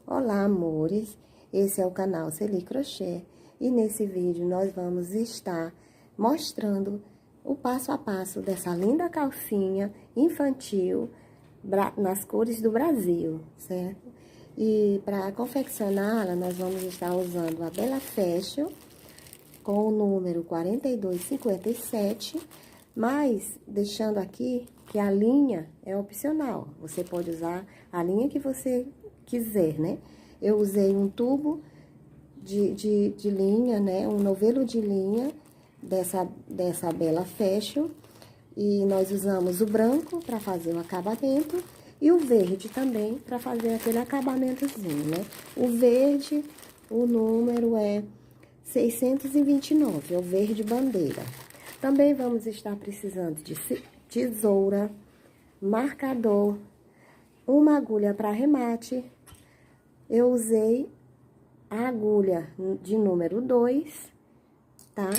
Olá, amores! Esse é o canal Celi Crochê e nesse vídeo nós vamos estar mostrando o passo a passo dessa linda calcinha infantil nas cores do Brasil, certo? E para confeccioná-la, nós vamos estar usando a Bella Fashion com o número 4257, mas deixando aqui que a linha é opcional. Você pode usar a linha que você quiser, né? Eu usei um tubo de linha, né? Um novelo de linha dessa Bella Fashion. E nós usamos o branco para fazer o acabamento e o verde também para fazer aquele acabamentozinho, né? O verde, o número é 629, é o verde bandeira. Também vamos estar precisando de tesoura, marcador, uma agulha para arremate. Eu usei a agulha de número 2, tá?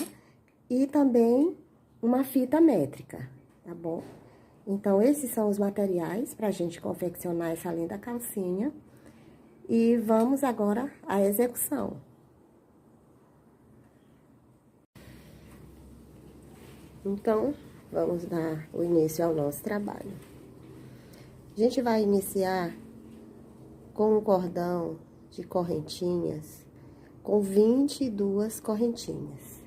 E também uma fita métrica, tá bom? Então, esses são os materiais pra gente confeccionar essa linda calcinha. E vamos agora à execução. Então, vamos dar o início ao nosso trabalho. A gente vai iniciar com um cordão de correntinhas, com 22 correntinhas.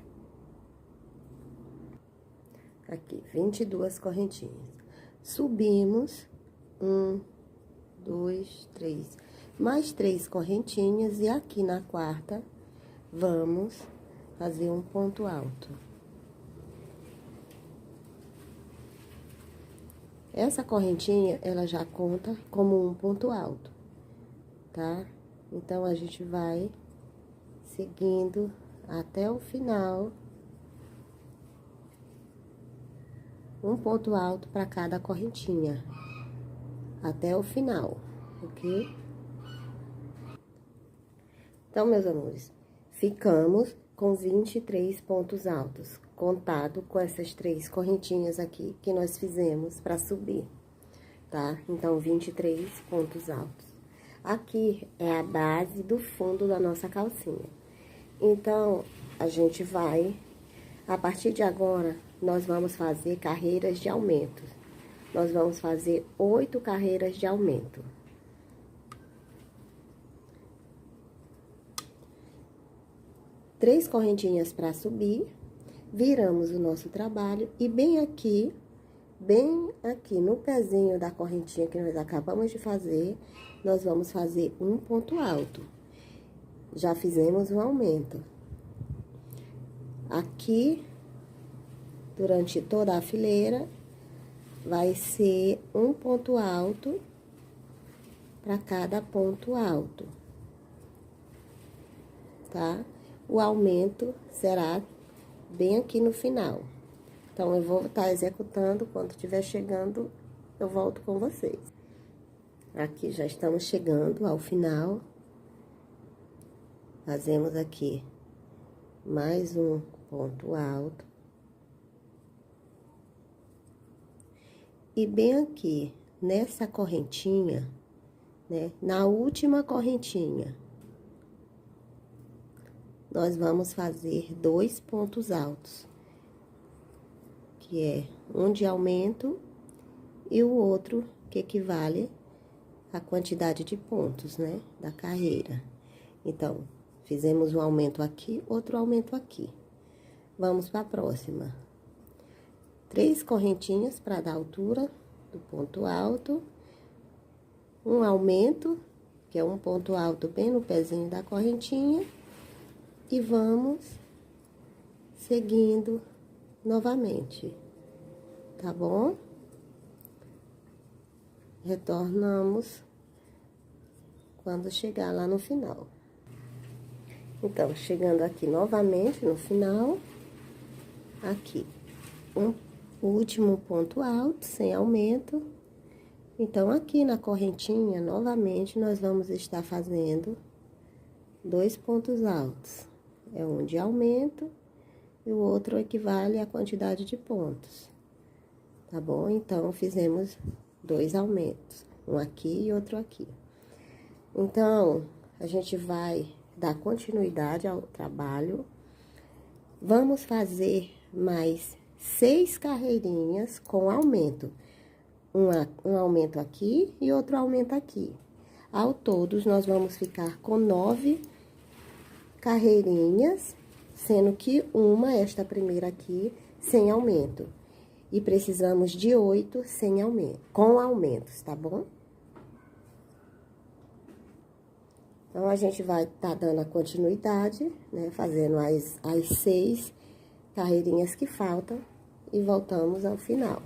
Aqui, 22 correntinhas. Subimos, 1, 2, 3, mais 3 correntinhas, e aqui na quarta, vamos fazer um ponto alto. Essa correntinha, ela já conta como um ponto alto, tá? Então, a gente vai seguindo até o final, um ponto alto para cada correntinha, até o final, ok? Então, meus amores, ficamos com 23 pontos altos, contado com essas 3 correntinhas aqui que nós fizemos para subir, tá? Então, 23 pontos altos. Aqui é a base do fundo da nossa calcinha. Então, a gente vai, a partir de agora, nós vamos fazer carreiras de aumento. Nós vamos fazer 8 carreiras de aumento. Três correntinhas para subir, viramos o nosso trabalho e bem aqui no pezinho da correntinha que nós acabamos de fazer, nós vamos fazer um ponto alto. Já fizemos um aumento. Aqui, durante toda a fileira, vai ser um ponto alto para cada ponto alto, tá? O aumento será bem aqui no final. Então, eu vou estar executando, quando estiver chegando, eu volto com vocês. Aqui, já estamos chegando ao final. Fazemos aqui mais um ponto alto. E bem aqui, nessa correntinha, né, na última correntinha, nós vamos fazer 2 pontos altos, que é um de aumento e o outro que equivale à quantidade de pontos, né, da carreira. Então, fizemos um aumento aqui, outro aumento aqui. Vamos para a próxima. 3 correntinhas para dar altura do ponto alto, um aumento, que é um ponto alto bem no pezinho da correntinha, e vamos seguindo novamente, tá bom? Retornamos quando chegar lá no final. Então, chegando aqui novamente no final, aqui, o último ponto alto, sem aumento. Então, aqui na correntinha, novamente, nós vamos estar fazendo 2 pontos altos. É um de aumento e o outro equivale à quantidade de pontos, tá bom? Então, fizemos 2 aumentos, um aqui e outro aqui. Então, a gente vai dar continuidade ao trabalho. Vamos fazer mais 6 carreirinhas com aumento. Um aumento aqui e outro aumento aqui. Ao todo, nós vamos ficar com 9 carreirinhas, sendo que esta primeira aqui, sem aumento. E precisamos de 8 sem aumento, com aumentos, tá bom? Então, a gente vai estar dando a continuidade, né? Fazendo as 6 carreirinhas que faltam e voltamos ao final.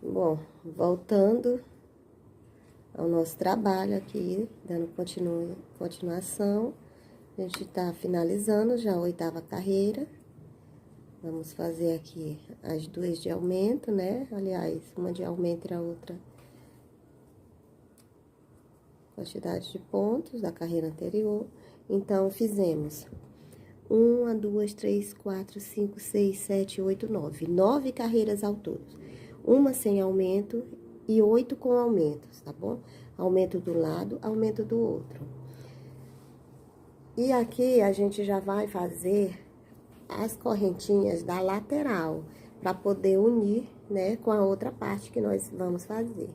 Bom, voltando ao nosso trabalho aqui, dando continuação, a gente tá finalizando já a 8ª carreira. Vamos fazer aqui as 2 de aumento, né? Aliás, uma de aumento e a outra quantidade de pontos da carreira anterior. Então, fizemos 1, 2, 3, 4, 5, 6, 7, 8, 9. 9 carreiras ao todo. Uma sem aumento e 8 com aumentos, tá bom? Aumento do lado, aumento do outro. E aqui a gente já vai fazer as correntinhas da lateral, para poder unir, né, com a outra parte que nós vamos fazer.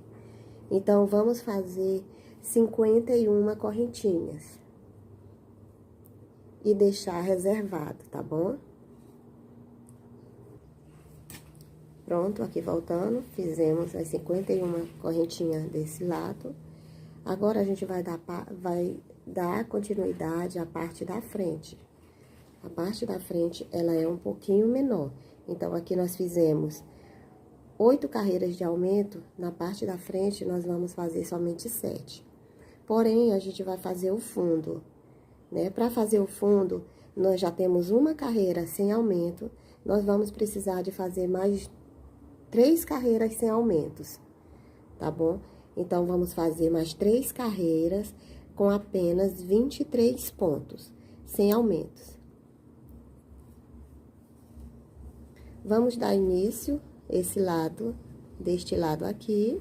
Então, vamos fazer 51 correntinhas. E deixar reservado, tá bom? Pronto, aqui voltando, fizemos as 51 correntinhas desse lado. Agora, a gente vai dar continuidade à parte da frente. A parte da frente, ela é um pouquinho menor. Então, aqui nós fizemos 8 carreiras de aumento. Na parte da frente, nós vamos fazer somente 7. Porém, a gente vai fazer o fundo, né? Para fazer o fundo, nós já temos uma carreira sem aumento. Nós vamos precisar de fazer mais 3 carreiras sem aumentos, tá bom? Então, vamos fazer mais 3 carreiras com apenas 23 pontos, sem aumentos. Vamos dar início deste lado aqui,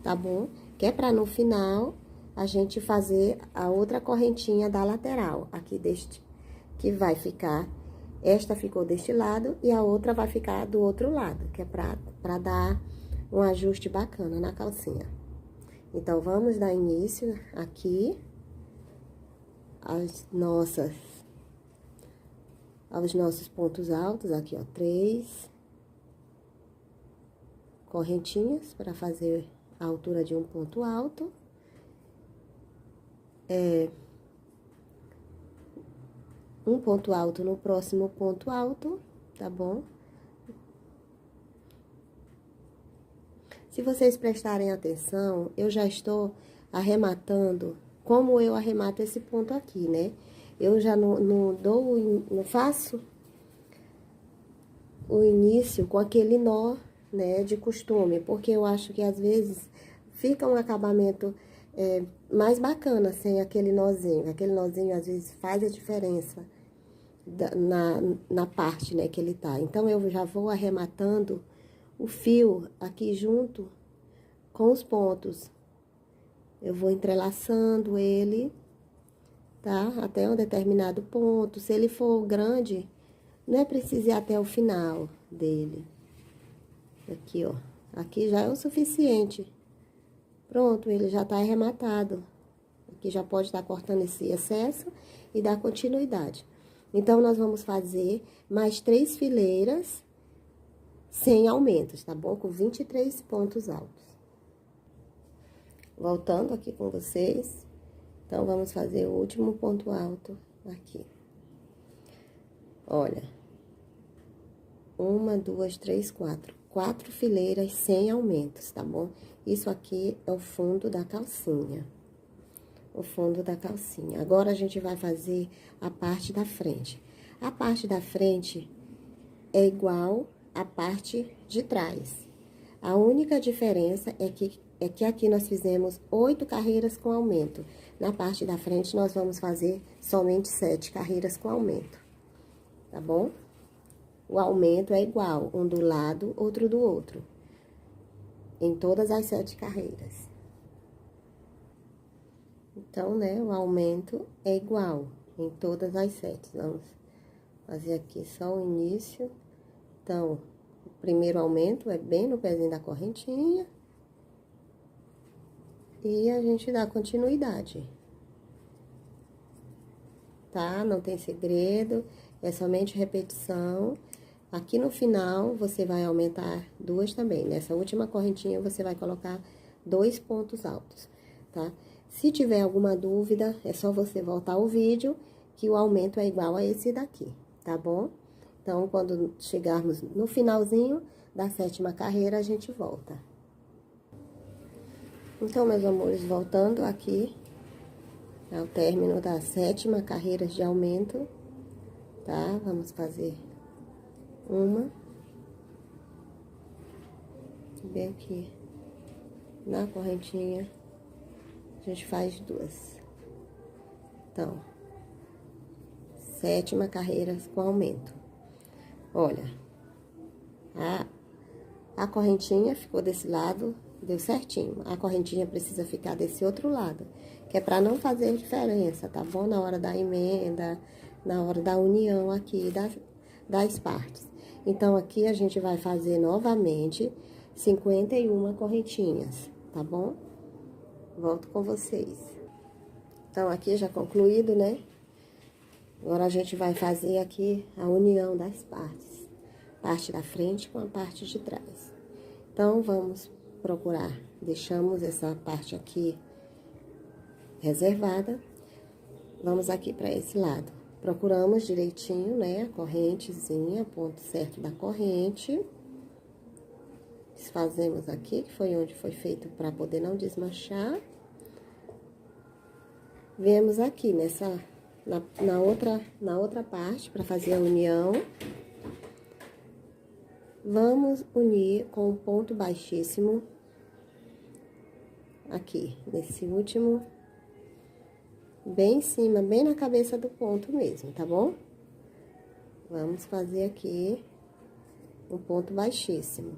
tá bom? Que é para no final a gente fazer a outra correntinha da lateral, aqui que vai ficar, esta ficou deste lado e a outra vai ficar do outro lado, que é para dar um ajuste bacana na calcinha. Então, vamos dar início aqui aos nossos pontos altos, aqui, ó, 3 correntinhas para fazer a altura de um ponto alto. Um ponto alto no próximo ponto alto, tá bom? Se vocês prestarem atenção, eu já estou arrematando como eu arremato esse ponto aqui, né? Eu já não faço o início com aquele nó, né, de costume, porque eu acho que às vezes fica um acabamento mais bacana sem aquele nozinho. Aquele nozinho às vezes faz a diferença na parte, né, que ele tá. Então, eu já vou arrematando o fio aqui junto com os pontos. Eu vou entrelaçando ele, tá? Até um determinado ponto. Se ele for grande, não é preciso ir até o final dele. Aqui, ó. Aqui já é o suficiente. Pronto, ele já tá arrematado. Aqui já pode estar cortando esse excesso e dar continuidade. Então, nós vamos fazer mais 3 fileiras sem aumentos, tá bom? Com 23 pontos altos. Voltando aqui com vocês. Então, vamos fazer o último ponto alto aqui. Olha. 1, 2, 3, 4. 4 fileiras sem aumentos, tá bom? Isso aqui é o fundo da calcinha. O fundo da calcinha. Agora, a gente vai fazer a parte da frente. A parte da frente é igual à parte de trás. A única diferença é que aqui nós fizemos 8 carreiras com aumento. Na parte da frente, nós vamos fazer somente 7 carreiras com aumento, tá bom? O aumento é igual, um do lado, outro do outro, em todas as 7 carreiras. Então, né, o aumento é igual em todas as setes. Vamos fazer aqui só o início. Então, o primeiro aumento é bem no pezinho da correntinha. E a gente dá continuidade. Tá? Não tem segredo, é somente repetição. Aqui no final, você vai aumentar duas também. Nessa última correntinha, você vai colocar 2 pontos altos, tá? Se tiver alguma dúvida, é só você voltar o vídeo, que o aumento é igual a esse daqui, tá bom? Então, quando chegarmos no finalzinho da 7ª carreira, a gente volta. Então, meus amores, voltando aqui ao término das 7ª carreira de aumento, tá? Vamos fazer uma. Bem aqui na correntinha, a gente faz 2. Então, 7ª carreira com aumento. Olha, a correntinha ficou desse lado, deu certinho. A correntinha precisa ficar desse outro lado, que é pra não fazer diferença, tá bom? Na hora da emenda, na hora da união aqui das partes. Então, aqui a gente vai fazer novamente 51 correntinhas, tá bom? Volto com vocês. Então, aqui já concluído, né? Agora, a gente vai fazer aqui a união das partes. Parte da frente com a parte de trás. Então, vamos procurar. Deixamos essa parte aqui reservada. Vamos aqui para esse lado. Procuramos direitinho, né? A correntezinha, ponto certo da corrente. Desfazemos aqui, que foi onde foi feito para poder não desmanchar. Viemos aqui na outra parte para fazer a união. Vamos unir com um ponto baixíssimo aqui, nesse último, bem em cima, bem na cabeça do ponto mesmo, tá bom? Vamos fazer aqui um ponto baixíssimo.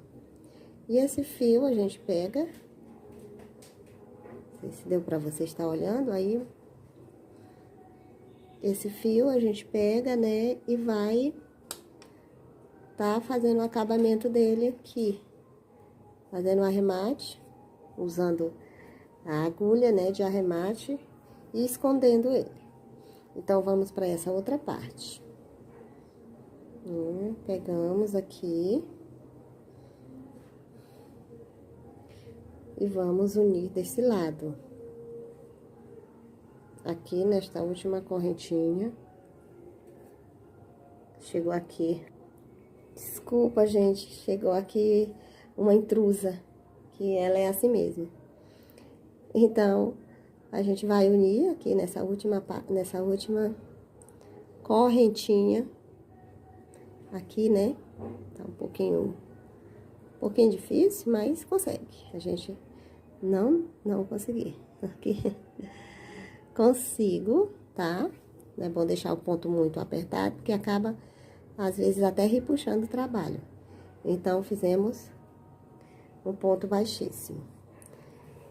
E esse fio a gente pega, não sei se deu pra você estar olhando, aí esse fio a gente pega, né, e vai tá fazendo o acabamento dele aqui, fazendo o arremate, usando a agulha, né, de arremate e escondendo ele. Então, vamos para essa outra parte. Pegamos aqui e vamos unir desse lado. Aqui, nesta última correntinha, chegou aqui. Desculpa, gente, chegou aqui uma intrusa, que ela é assim mesmo. Então, a gente vai unir aqui nessa última correntinha, aqui, né? Tá um pouquinho difícil, mas consegue. A gente não consegui. Aqui, consigo, tá? Não é bom deixar o ponto muito apertado, porque acaba, às vezes, até repuxando o trabalho. Então, fizemos um ponto baixíssimo.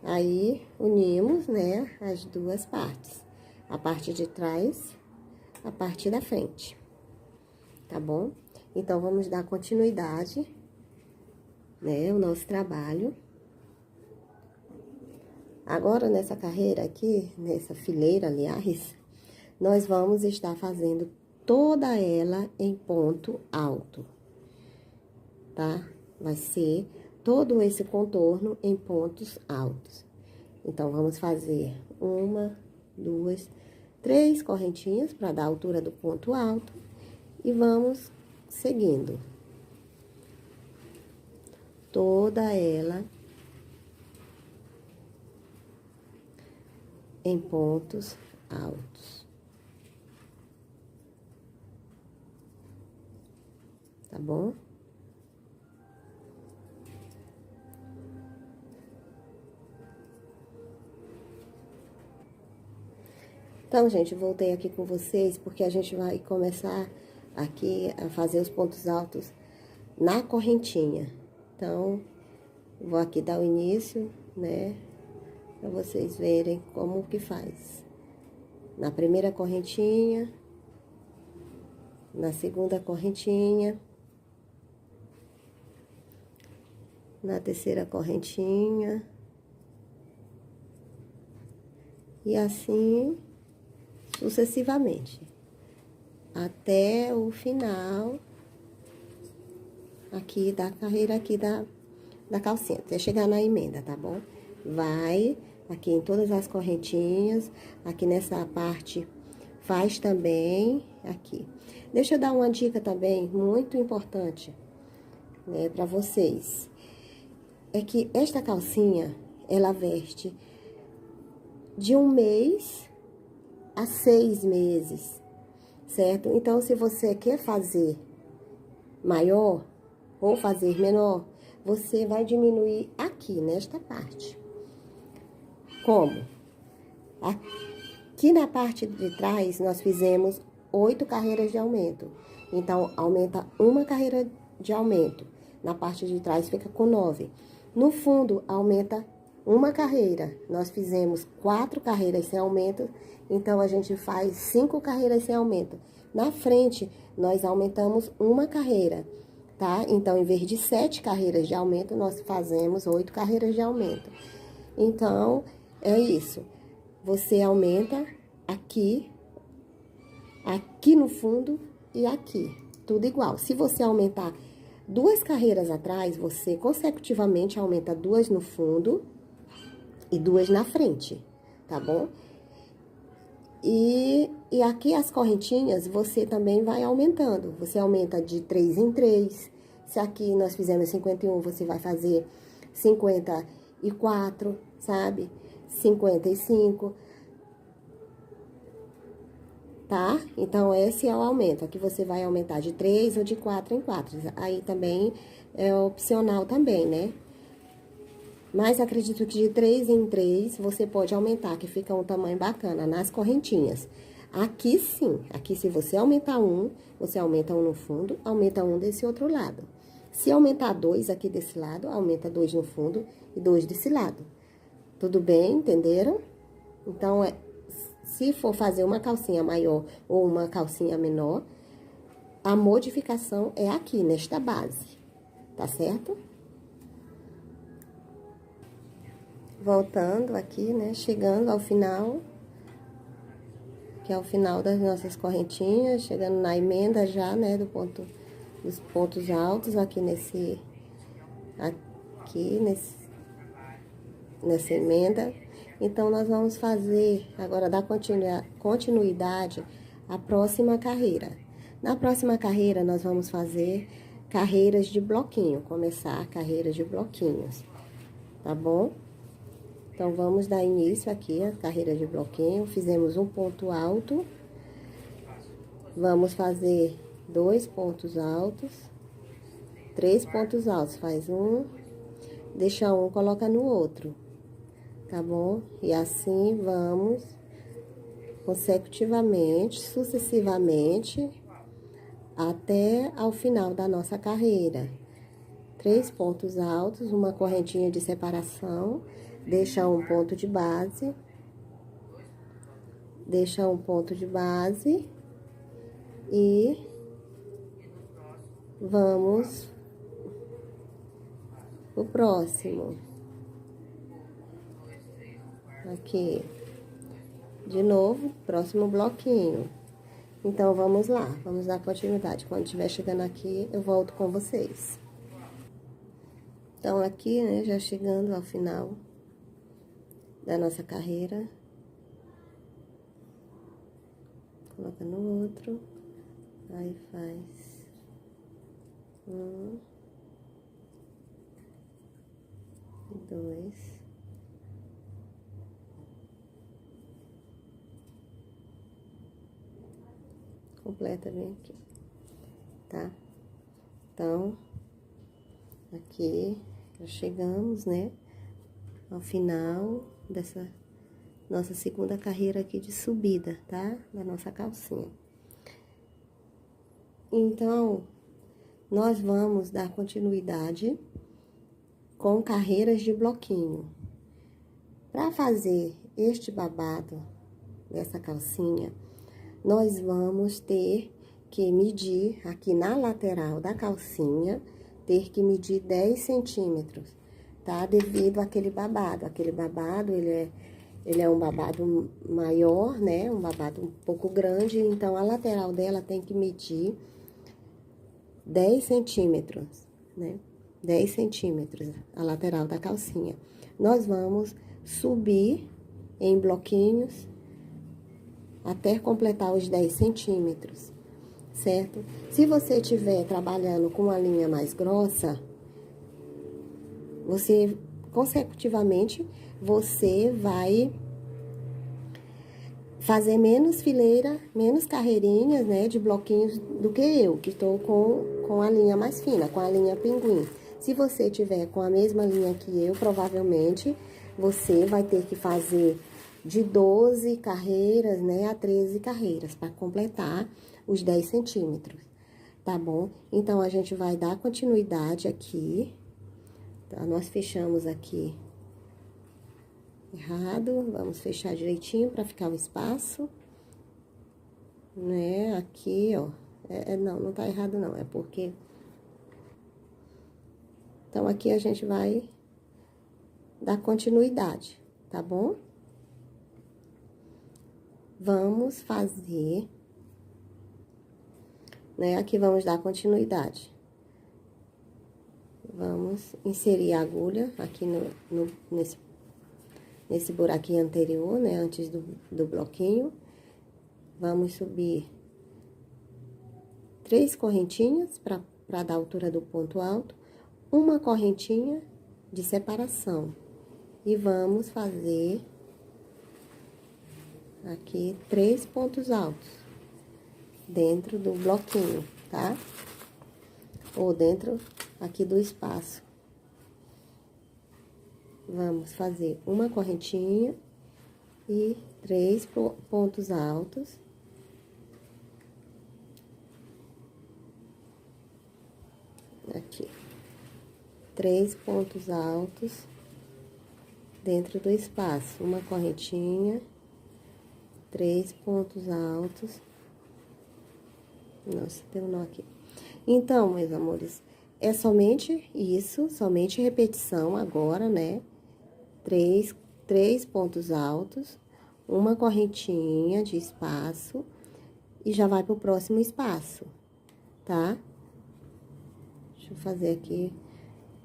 Aí, unimos, né, as duas partes. A parte de trás, a parte da frente. Tá bom? Então, vamos dar continuidade, né, ao nosso trabalho. Agora, nessa carreira aqui, nessa fileira, aliás, nós vamos estar fazendo toda ela em ponto alto, tá? Vai ser todo esse contorno em pontos altos. Então, vamos fazer 1, 2, 3 correntinhas para dar a altura do ponto alto e vamos seguindo toda ela em pontos altos. Tá bom? Então, gente, voltei aqui com vocês porque a gente vai começar aqui a fazer os pontos altos na correntinha. Então, vou aqui dar o início, né? para vocês verem como que faz. Na primeira correntinha, na segunda correntinha, na terceira correntinha, e assim sucessivamente, até o final aqui da carreira aqui da calcinha, até chegar na emenda, tá bom? Vai aqui em todas as correntinhas, aqui nessa parte faz também aqui. Deixa eu dar uma dica também muito importante, né, para vocês. É que esta calcinha, ela veste de 1 mês a 6 meses, certo? Então, se você quer fazer maior ou fazer menor, você vai diminuir aqui, nesta parte. Como? Aqui na parte de trás, nós fizemos 8 carreiras de aumento. Então, aumenta uma carreira de aumento. Na parte de trás, fica com 9. No fundo, aumenta uma carreira. Nós fizemos 4 carreiras sem aumento. Então, a gente faz 5 carreiras sem aumento. Na frente, nós aumentamos uma carreira, tá? Então, em vez de 7 carreiras de aumento, nós fazemos 8 carreiras de aumento. Então, é isso. Você aumenta aqui no fundo e aqui. Tudo igual. Se você aumentar 2 carreiras atrás, você consecutivamente aumenta 2 no fundo e 2 na frente, tá bom? E aqui as correntinhas, você também vai aumentando. Você aumenta de 3 em 3. Se aqui nós fizemos 51, você vai fazer 54, sabe? 55. Tá? Então, esse é o aumento. Aqui você vai aumentar de 3 ou de 4 em 4. Aí também é opcional também, né? Mas acredito que de 3 em 3 você pode aumentar, que fica um tamanho bacana nas correntinhas. Aqui sim, aqui se você aumentar um, você aumenta um no fundo, aumenta um desse outro lado. Se aumentar 2 aqui desse lado, aumenta 2 no fundo e 2 desse lado. Tudo bem? Entenderam? Então, se for fazer uma calcinha maior ou uma calcinha menor, a modificação é aqui, nesta base, tá certo? Voltando aqui, né, chegando ao final, que é o final das nossas correntinhas, chegando na emenda já, né, dos pontos altos, aqui nessa emenda. Então, nós vamos fazer, agora, dar continuidade à próxima carreira. Na próxima carreira, nós vamos fazer carreiras de bloquinho, começar carreiras de bloquinhos, tá bom? Então, vamos dar início aqui à carreira de bloquinho. Fizemos um ponto alto. Vamos fazer 2 pontos altos. 3 pontos altos. Faz um. Deixa um, coloca no outro. Tá bom? E assim vamos consecutivamente, sucessivamente, até ao final da nossa carreira. 3 pontos altos, uma correntinha de separação. Deixa um ponto de base, e vamos pro próximo. Aqui, de novo, próximo bloquinho. Então, vamos lá, vamos dar continuidade. Quando estiver chegando aqui, eu volto com vocês. Então, aqui, né, já chegando ao final da nossa carreira, coloca no outro, aí faz um, 2, completa bem aqui, tá? Então, aqui já chegamos, né, ao final dessa nossa segunda carreira aqui de subida, tá? Da nossa calcinha. Então, nós vamos dar continuidade com carreiras de bloquinho. Para fazer este babado dessa calcinha, nós vamos ter que medir aqui na lateral da calcinha, ter que medir 10 centímetros, tá? Devido àquele babado. Aquele babado, ele é um babado maior, né? Um babado um pouco grande, então a lateral dela tem que medir 10 centímetros, né? 10 centímetros a lateral da calcinha. Nós vamos subir em bloquinhos até completar os 10 centímetros, certo? Se você estiver trabalhando com uma linha mais grossa, você, consecutivamente, você vai fazer menos fileira, menos carreirinhas, né, de bloquinhos do que eu, que estou com a linha mais fina, com a linha pinguim. Se você tiver com a mesma linha que eu, provavelmente, você vai ter que fazer de 12 carreiras, né, a 13 carreiras, para completar os 10 centímetros, tá bom? Então, a gente vai dar continuidade aqui, tá? Nós fechamos aqui errado, vamos fechar direitinho para ficar o espaço, né? Aqui, ó, não tá errado não, é porque... Então, aqui a gente vai dar continuidade, tá bom? Vamos fazer, né? Aqui vamos dar continuidade. Vamos inserir a agulha aqui nesse buraquinho anterior, né? Antes do bloquinho. Vamos subir 3 correntinhas para dar a altura do ponto alto. Uma correntinha de separação. E vamos fazer aqui 3 pontos altos dentro do bloquinho, tá? Ou dentro aqui do espaço. Vamos fazer uma correntinha e 3 pontos altos. Aqui. 3 pontos altos dentro do espaço. Uma correntinha, 3 pontos altos. Nossa, deu um nó aqui. Então, meus amores, é somente isso, somente repetição agora, né? 3 pontos altos, uma correntinha de espaço e já vai pro próximo espaço, tá? Deixa eu fazer aqui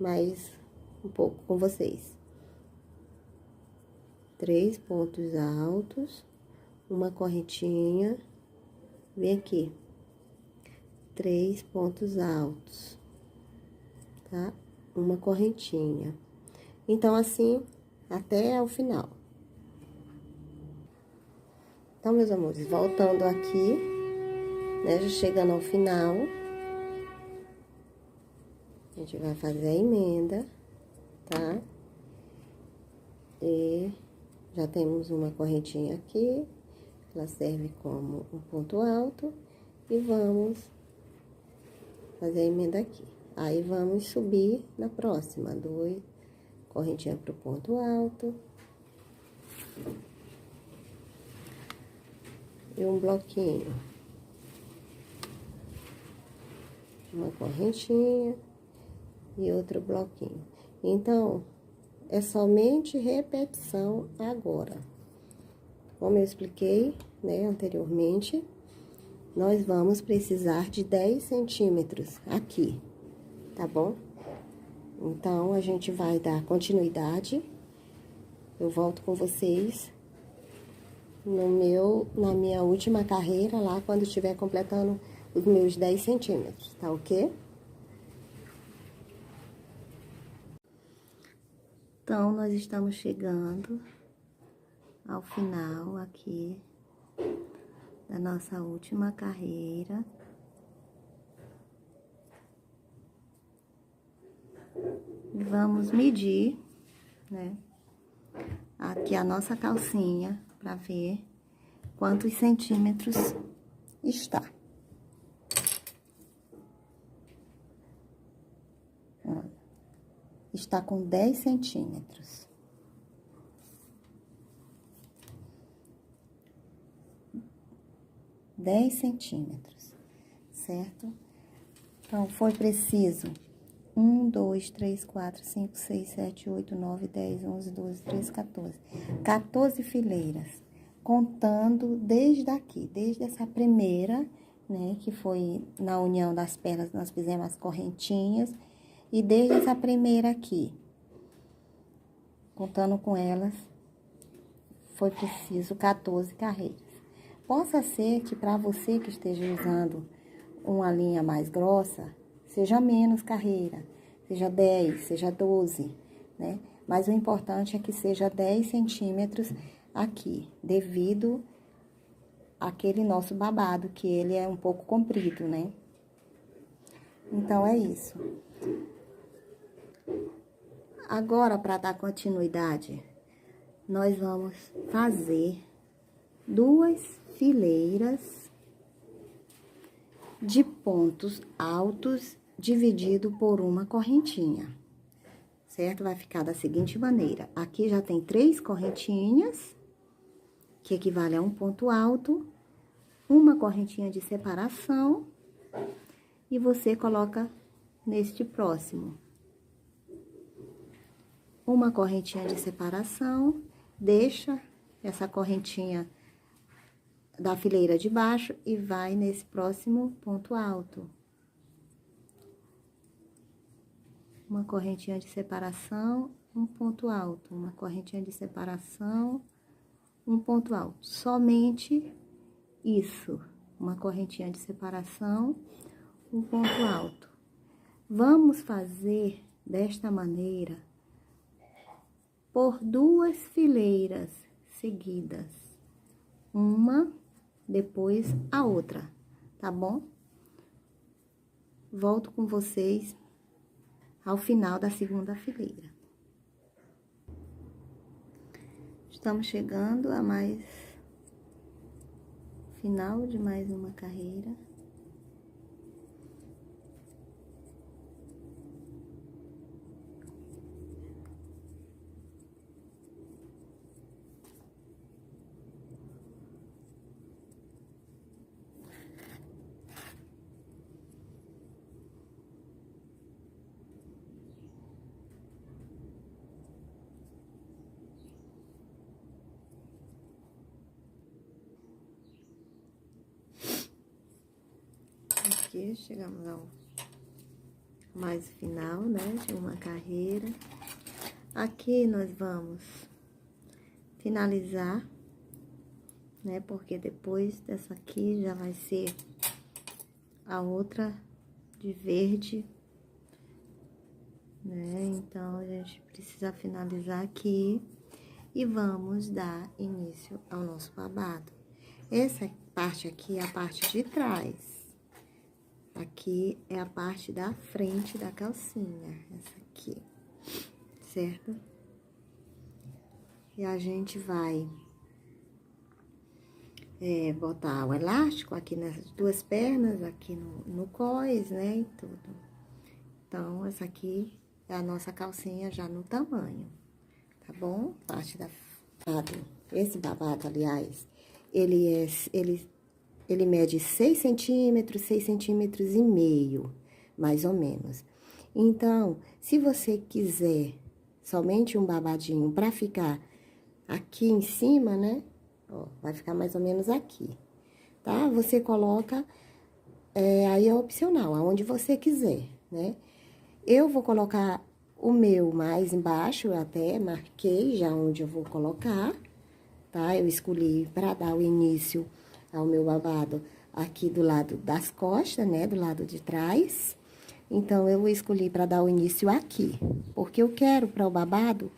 mais um pouco com vocês. 3 pontos altos, uma correntinha, vem aqui. 3 pontos altos, tá? Uma correntinha. Então, assim, até o final. Então, meus amores, voltando aqui, né, já chegando ao final, a gente vai fazer a emenda, tá? E já temos uma correntinha aqui, ela serve como um ponto alto, e vamos fazer a emenda aqui. Aí, vamos subir na próxima, 2 correntinha pro ponto alto. E um bloquinho. Uma correntinha e outro bloquinho. Então, é somente repetição agora. Como eu expliquei, né, anteriormente, nós vamos precisar de 10 centímetros aqui, tá bom? Então, a gente vai dar continuidade. Eu volto com vocês na minha última carreira lá, quando estiver completando os meus 10 centímetros, tá ok? Então, nós estamos chegando ao final aqui da nossa última carreira. E vamos medir, né, aqui a nossa calcinha, para ver quantos centímetros está. Olha, está com 10 centímetros. 10 centímetros, certo? Então, foi preciso 1, 2, 3, 4, 5, 6, 7, 8, 9, 10, 11, 12, 13, 14. 14 fileiras, contando desde aqui, desde essa primeira, né, que foi na união das pernas, nós fizemos as correntinhas, e desde essa primeira aqui, contando com elas, foi preciso 14 carreiras. Possa ser que para você que esteja usando uma linha mais grossa, seja menos carreira, seja 10, seja 12, né? Mas o importante é que seja 10 centímetros aqui, devido àquele nosso babado, que ele é um pouco comprido, né? Então, é isso. Agora, para dar continuidade, nós vamos fazer 2 fileiras de pontos altos dividido por uma correntinha, certo? Vai ficar da seguinte maneira: aqui já tem 3 correntinhas, que equivale a um ponto alto, uma correntinha de separação, e você coloca neste próximo uma correntinha de separação, deixa essa correntinha da fileira de baixo e vai nesse próximo ponto alto. Uma correntinha de separação, um ponto alto, uma correntinha de separação, um ponto alto. Somente isso, uma correntinha de separação, um ponto alto. Vamos fazer desta maneira por 2 fileiras seguidas, uma depois a outra, tá bom? Volto com vocês ao final da segunda fileira. Estamos chegando a mais final de mais uma carreira. Aqui chegamos ao mais final, né, de uma carreira. Aqui nós vamos finalizar, né, porque depois dessa aqui já vai ser a outra de verde, né? Então, a gente precisa finalizar aqui e vamos dar início ao nosso babado. Essa parte aqui é a parte de trás. Aqui é a parte da frente da calcinha, essa aqui, certo? E a gente vai botar o elástico aqui nas 2 pernas, aqui no cós, né, e tudo. Então, essa aqui é a nossa calcinha já no tamanho, tá bom? Parte da... Esse babado, aliás, ele mede 6 centímetros, 6 centímetros e meio, mais ou menos. Então, se você quiser somente um babadinho pra ficar aqui em cima, né? Ó, vai ficar mais ou menos aqui, tá? Você coloca, aí é opcional, aonde você quiser, né? Eu vou colocar o meu mais embaixo, eu até marquei já onde eu vou colocar, tá? Eu escolhi para dar o início ao meu babado aqui do lado das costas, né? Do lado de trás. Então, eu escolhi para dar o início aqui, porque eu quero para o babado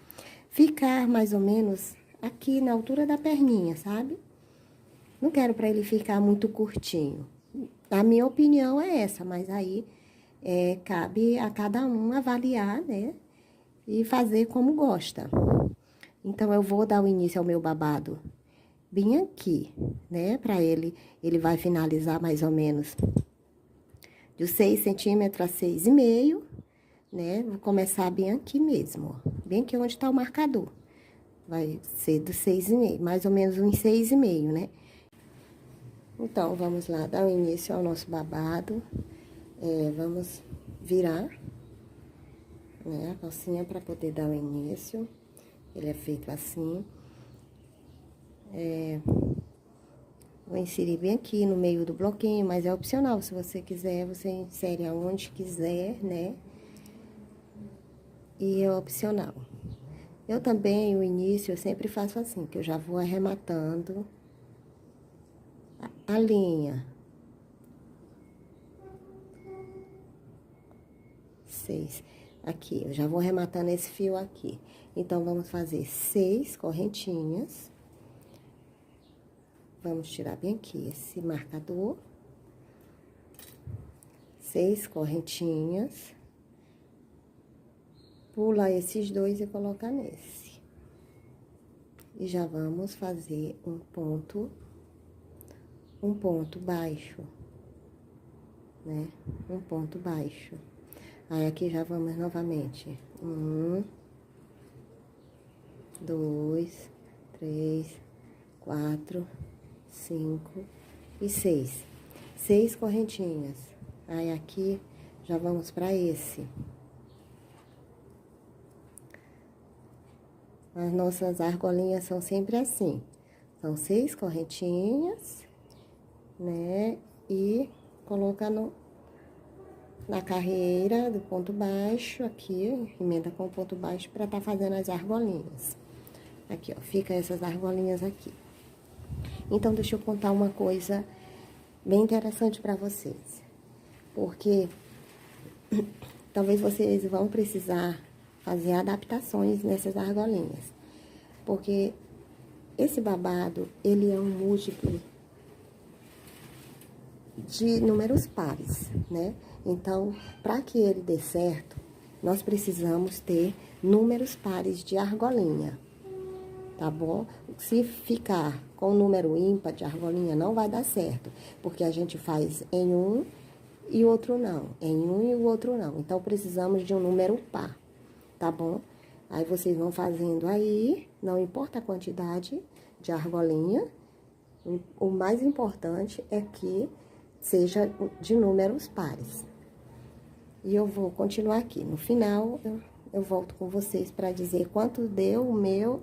ficar mais ou menos aqui na altura da perninha, sabe? Não quero para ele ficar muito curtinho. A minha opinião é essa, mas aí cabe a cada um avaliar, né? E fazer como gosta. Então, eu vou dar o início ao meu babado bem aqui, né? Pra ele vai finalizar mais ou menos de 6 centímetros a 6,5, né? Vou começar bem aqui mesmo, ó. Bem aqui onde tá o marcador. Vai ser do 6,5, mais ou menos uns 6,5, né? Então, vamos lá, dar o início ao nosso babado. Vamos virar, né, a calcinha para poder dar o início. Ele é feito assim. Vou inserir bem aqui no meio do bloquinho, mas é opcional. Se você quiser, você insere aonde quiser, né? E é opcional. Eu também, o início, eu sempre faço assim, que eu já vou arrematando a linha. 6. Aqui, eu já vou arrematando esse fio aqui. Então, vamos fazer 6 correntinhas. Vamos tirar bem aqui esse marcador. 6 correntinhas. Pula esses dois e colocar nesse. E já vamos fazer um ponto baixo, né? Um ponto baixo. Aí, aqui já vamos novamente. 1, 2, 3, 4, 5 e 6. 6 correntinhas. Aí, aqui, já vamos para esse. As nossas argolinhas são sempre assim. São 6 correntinhas, né? E coloca na carreira do ponto baixo, aqui, emenda com o ponto baixo para tá fazendo as argolinhas. Aqui, ó, fica essas argolinhas aqui. Então, deixa eu contar uma coisa bem interessante para vocês. Porque talvez vocês vão precisar fazer adaptações nessas argolinhas. Porque esse babado, ele é um múltiplo de números pares, né? Então, para que ele dê certo, nós precisamos ter números pares de argolinha, tá bom? Se ficar com o número ímpar de argolinha, não vai dar certo, porque a gente faz em um e o outro não, em um e o outro não. Então, precisamos de um número par, tá bom? Aí, vocês vão fazendo aí, não importa a quantidade de argolinha, o mais importante é que seja de números pares. E eu vou continuar aqui. No final, eu volto com vocês para dizer quanto deu o meu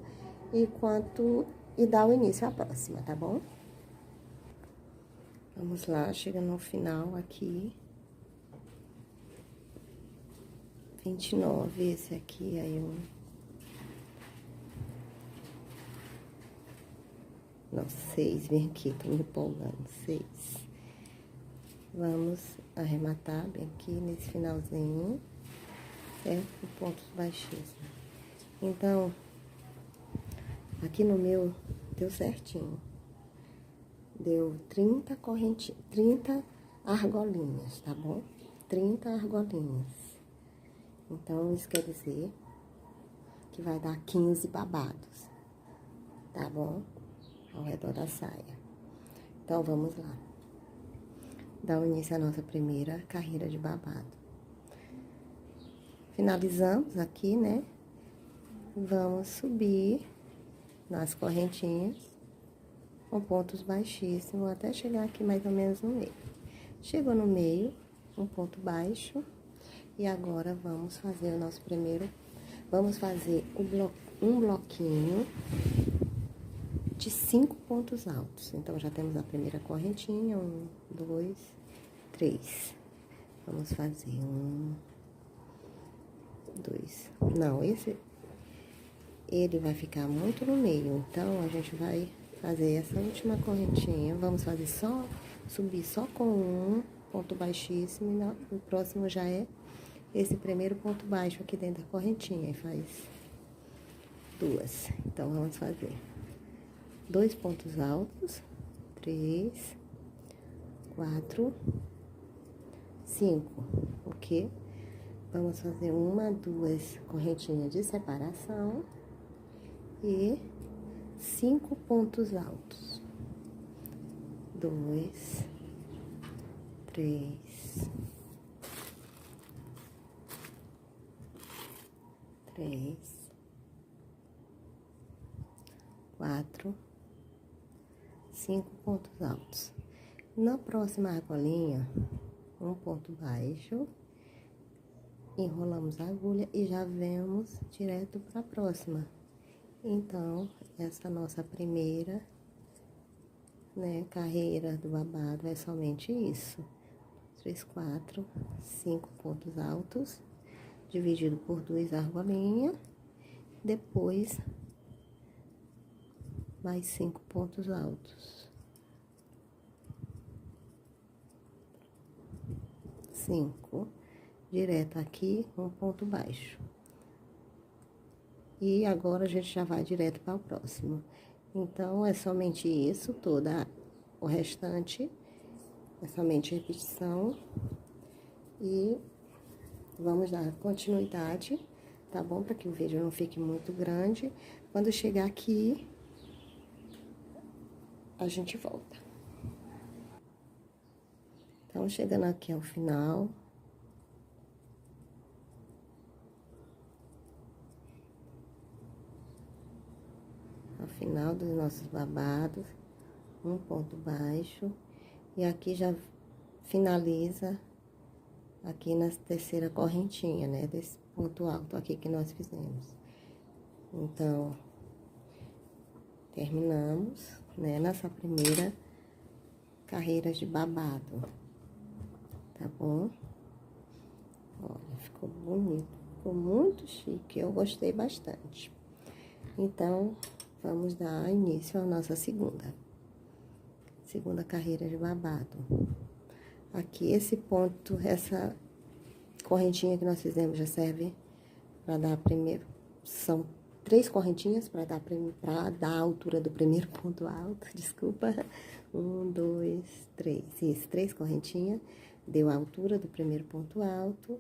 e dar o início à próxima, tá bom? Vamos lá, chega no final aqui. 29, esse aqui, aí eu... Não, 6, vem aqui, tô me empolgando, 6. Vamos arrematar bem aqui nesse finalzinho, certo? Com pontos baixíssimos. Então, aqui no meu, deu certinho. Deu 30 correntinhas, 30 argolinhas, tá bom? 30 argolinhas. Então, isso quer dizer que vai dar 15 babados, tá bom? Ao redor da saia. Então, vamos lá. Dar início à nossa primeira carreira de babado. Finalizamos aqui, né? Vamos subir nas correntinhas com pontos baixíssimos até chegar aqui mais ou menos no meio. Chegou no meio, um ponto baixo. E agora, vamos fazer o nosso primeiro... Vamos fazer um bloquinho de 5 pontos altos. Então, já temos a primeira correntinha, 1, 2, 3. Vamos fazer 1, 2. Não, ele vai ficar muito no meio, então, a gente vai fazer essa última correntinha. Vamos fazer só, subir só com um ponto baixíssimo, e o próximo já é esse primeiro ponto baixo aqui dentro da correntinha, e faz 2. Então, vamos fazer 2 pontos altos, 3, 4, 5, ok? Vamos fazer 1, 2 correntinhas de separação e 5 pontos altos. 2, 3, 4, 5 pontos altos. Na próxima argolinha, um ponto baixo, enrolamos a agulha e já vemos direto para a próxima. Então, essa nossa primeira, né, carreira do babado é somente isso. 3, 4, 5 pontos altos, dividido por 2 argolinhas, depois mais 5 pontos altos. 5, direto aqui, um ponto baixo. E agora a gente já vai direto para o próximo. Então, é somente isso, o restante é somente repetição. E vamos dar continuidade, tá bom? Para que o vídeo não fique muito grande. Quando chegar aqui, a gente volta. Então, chegando aqui ao final. Ao final dos nossos babados, um ponto baixo. E aqui já finaliza aqui na terceira correntinha, né? Desse ponto alto aqui que nós fizemos. Então, terminamos, né? Nessa primeira carreira de babado, tá bom? Olha, ficou bonito, ficou muito chique, eu gostei bastante. Então, vamos dar início à nossa segunda carreira de babado. Aqui, esse ponto, essa correntinha que nós fizemos já serve para dar primeiro, são 3 correntinhas para dar a altura do primeiro ponto alto, desculpa. 1, 2, 3, isso, 3 correntinhas, deu a altura do primeiro ponto alto.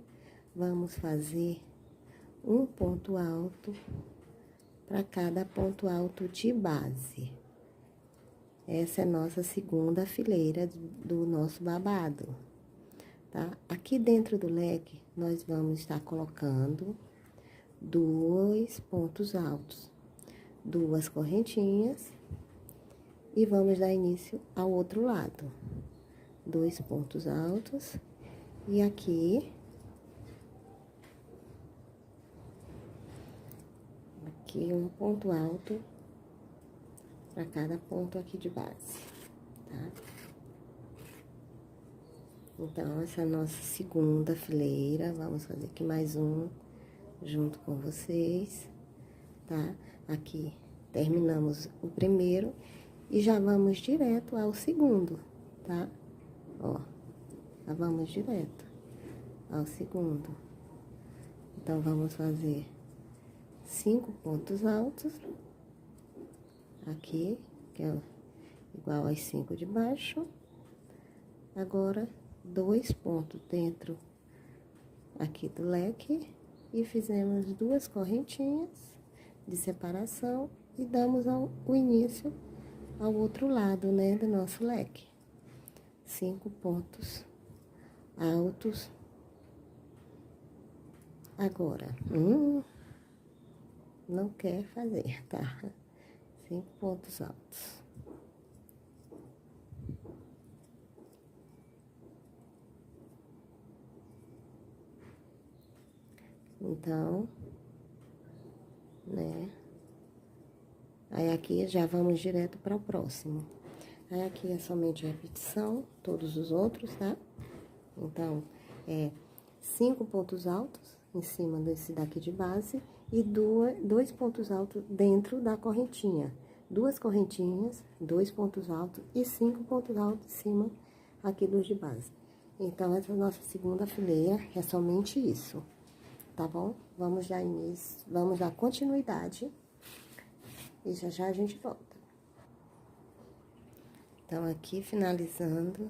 Vamos fazer um ponto alto para cada ponto alto de base. Essa é nossa segunda fileira do nosso babado, tá? Aqui dentro do leque, nós vamos estar colocando 2 pontos altos, 2 correntinhas, e vamos dar início ao outro lado. 2 pontos altos, e aqui um ponto alto para cada ponto aqui de base, tá? Então, essa é a nossa segunda fileira. Vamos fazer aqui mais um junto com vocês, tá? Aqui terminamos o primeiro e já vamos direto ao segundo, tá? Ó, já vamos direto ao segundo. Então, vamos fazer 5 pontos altos aqui, que é igual aos 5 de baixo. Agora, 2 pontos dentro aqui do leque e fizemos 2 correntinhas de separação e damos o início ao outro lado, né, do nosso leque. 5 pontos altos. Agora, não quer fazer, tá? 5 pontos altos. Então, né? Aí aqui já vamos direto para o próximo. Aí aqui é somente repetição, todos os outros, tá? Então, 5 pontos altos em cima desse daqui de base e 2 pontos altos dentro da correntinha. 2 correntinhas, 2 pontos altos e 5 pontos altos em cima aqui dos de base. Então, essa é a nossa segunda fileira, é somente isso, tá bom? Vamos dar início, vamos dar continuidade e já já a gente volta. Então, aqui finalizando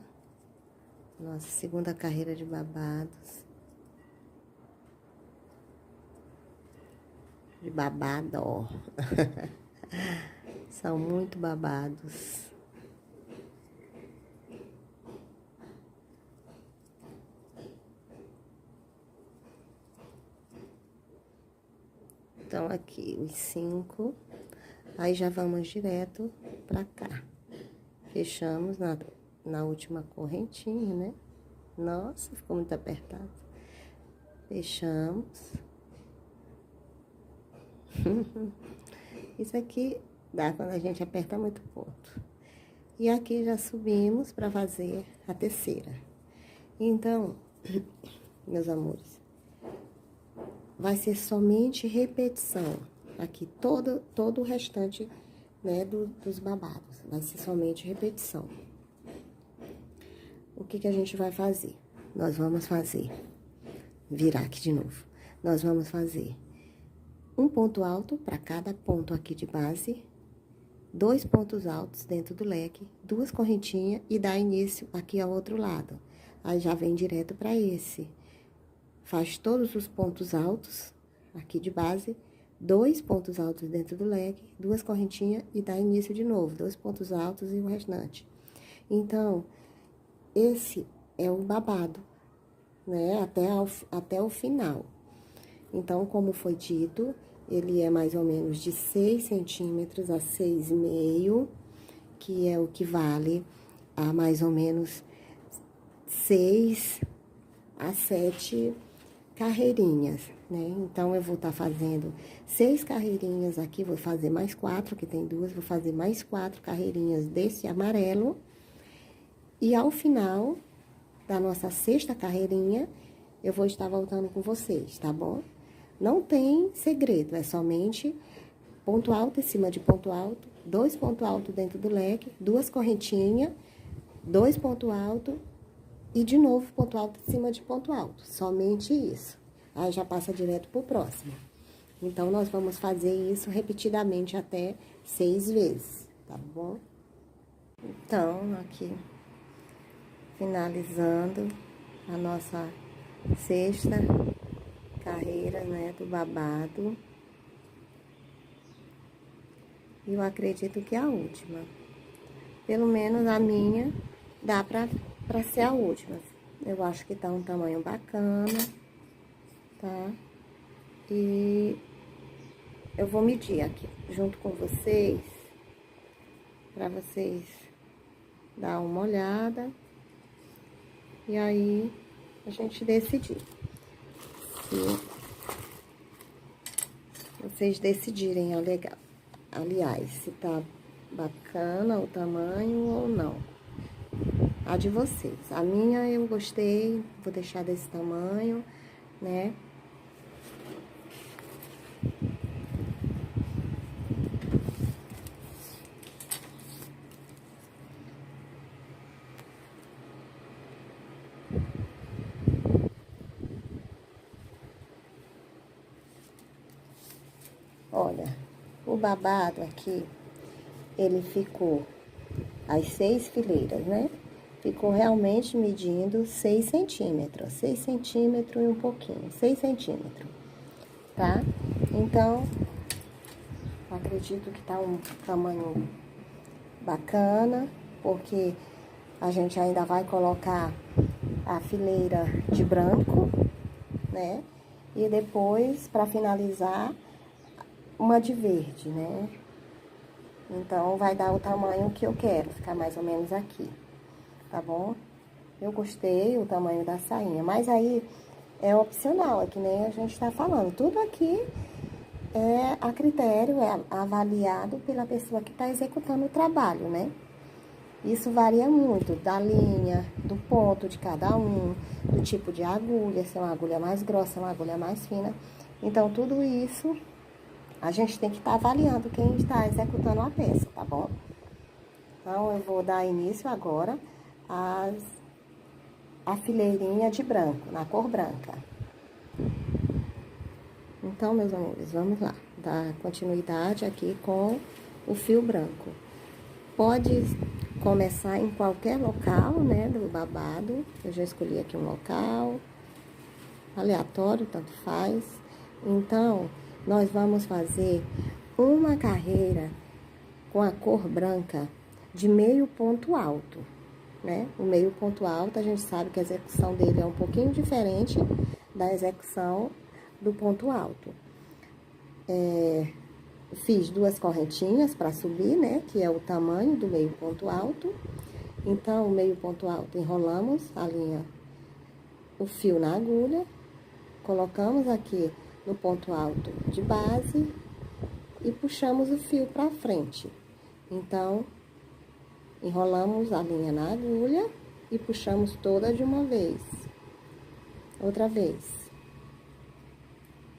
nossa segunda carreira de babados. De babado, ó. São muito babados. Então, aqui os 5. Aí, já vamos direto pra cá. Fechamos na última correntinha, né? Nossa, ficou muito apertado. Fechamos. Isso aqui dá quando a gente aperta muito ponto. E aqui já subimos para fazer a terceira. Então, meus amores, vai ser somente repetição. Aqui todo o restante, né, dos babados. Vai ser somente repetição. O que a gente vai fazer? Nós vamos fazer, virar aqui de novo. Nós vamos fazer um ponto alto para cada ponto aqui de base, 2 pontos altos dentro do leque, 2 correntinhas e dá início aqui ao outro lado. Aí já vem direto para esse. Faz todos os pontos altos aqui de base, 2 pontos altos dentro do leque, 2 correntinhas e dá início de novo, 2 pontos altos e o restante. Então, esse é o babado, né? Até o final. Então, como foi dito, ele é mais ou menos de 6 centímetros a 6,5, que é o que vale a mais ou menos 6 a 7 carreirinhas, né? Então, eu vou estar fazendo 6 carreirinhas aqui, vou fazer mais 4, que tem 2, vou fazer mais 4 carreirinhas desse amarelo. E ao final da nossa 6ª carreirinha, eu vou estar voltando com vocês, tá bom? Não tem segredo, é somente ponto alto em cima de ponto alto, 2 pontos altos dentro do leque, 2 correntinhas, 2 pontos altos e de novo ponto alto em cima de ponto alto. Somente isso. Aí já passa direto pro próximo. Então, nós vamos fazer isso repetidamente até 6 vezes, tá bom? Então, aqui, finalizando a nossa 6ª carreira, né, do babado. E eu acredito que é a última. Pelo menos a minha dá pra ser a última. Eu acho que tá um tamanho bacana, tá? E eu vou medir aqui junto com vocês, pra vocês dar uma olhada. E aí, a gente decidir. Se vocês decidirem, aliás, se tá bacana o tamanho ou não. A de vocês. A minha eu gostei, vou deixar desse tamanho, né? Olha, o babado aqui, ele ficou as 6 fileiras, né? Ficou realmente medindo 6 centímetros. 6 centímetros e um pouquinho, 6 centímetros, tá? Então, acredito que tá um tamanho bacana, porque a gente ainda vai colocar a fileira de branco, né? E depois, para finalizar, uma de verde, né? Então, vai dar o tamanho que eu quero, ficar mais ou menos aqui, tá bom? Eu gostei o tamanho da sainha, mas aí é opcional, é que nem a gente tá falando. Tudo aqui é a critério, é avaliado pela pessoa que tá executando o trabalho, né? Isso varia muito da linha, do ponto de cada um, do tipo de agulha, se é uma agulha mais grossa, uma agulha mais fina. Então, tudo isso a gente tem que estar avaliando quem está executando a peça, tá bom? Então, eu vou dar início agora a fileirinha de branco, na cor branca. Então, meus amores, vamos lá, dar continuidade aqui com o fio branco. Pode começar em qualquer local, né, do babado. Eu já escolhi aqui um local, aleatório, tanto faz. Então, nós vamos fazer uma carreira com a cor branca de meio ponto alto, né? O meio ponto alto, a gente sabe que a execução dele é um pouquinho diferente da execução do ponto alto. Fiz 2 correntinhas para subir, né? Que é o tamanho do meio ponto alto. Então, o meio ponto alto, enrolamos a linha, o fio na agulha, colocamos aqui no ponto alto de base e puxamos o fio pra frente. Então, enrolamos a linha na agulha e puxamos toda de uma vez. Outra vez.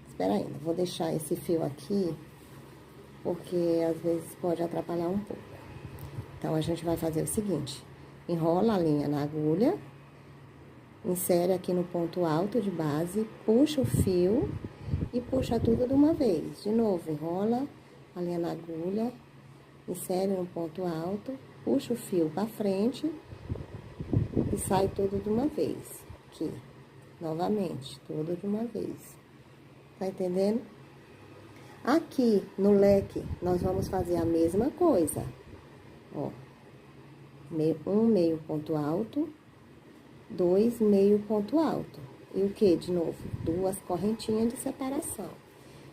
Espera ainda, vou deixar esse fio aqui, porque às vezes pode atrapalhar um pouco. Então, a gente vai fazer o seguinte: enrola a linha na agulha, insere aqui no ponto alto de base, puxa o fio e puxa tudo de uma vez. De novo, enrola a linha na agulha, insere no ponto alto, puxa o fio pra frente e sai tudo de uma vez. Aqui, novamente, tudo de uma vez. Tá entendendo? Aqui no leque, nós vamos fazer a mesma coisa. Ó, um meio ponto alto, 2 meio ponto alto. E o que, de novo? 2 correntinhas de separação.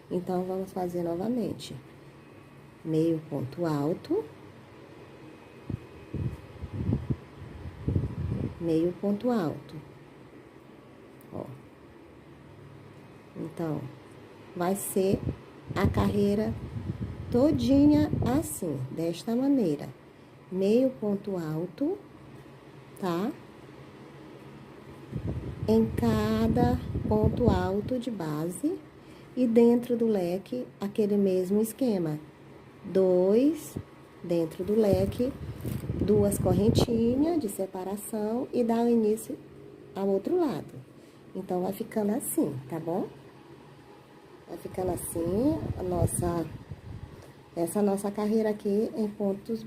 Então, vamos fazer novamente. Meio ponto alto, meio ponto alto. Ó. Então, vai ser a carreira todinha assim, desta maneira. Meio ponto alto, tá? Em cada ponto alto de base e dentro do leque, aquele mesmo esquema. 2 dentro do leque, 2 correntinhas de separação e dá o início ao outro lado. Então, vai ficando assim, tá bom? Vai ficando assim essa nossa carreira aqui em pontos,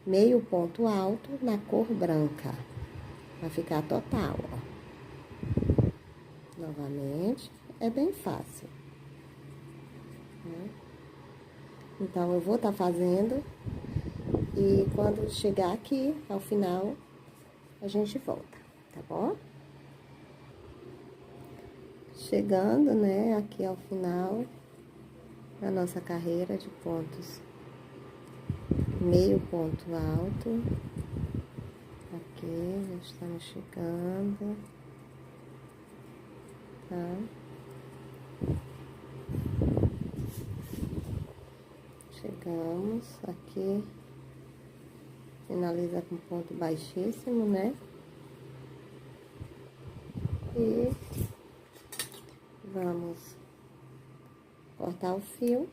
meio ponto alto na cor branca. Vai ficar total, ó. Novamente, é bem fácil, né? Então, eu vou estar fazendo e quando chegar aqui, ao final, a gente volta, tá bom? Chegando, né, aqui ao final da nossa carreira de pontos, meio ponto alto, aqui, já estamos chegando, tá? Chegamos aqui, finaliza com ponto baixíssimo, né? E vamos cortar o fio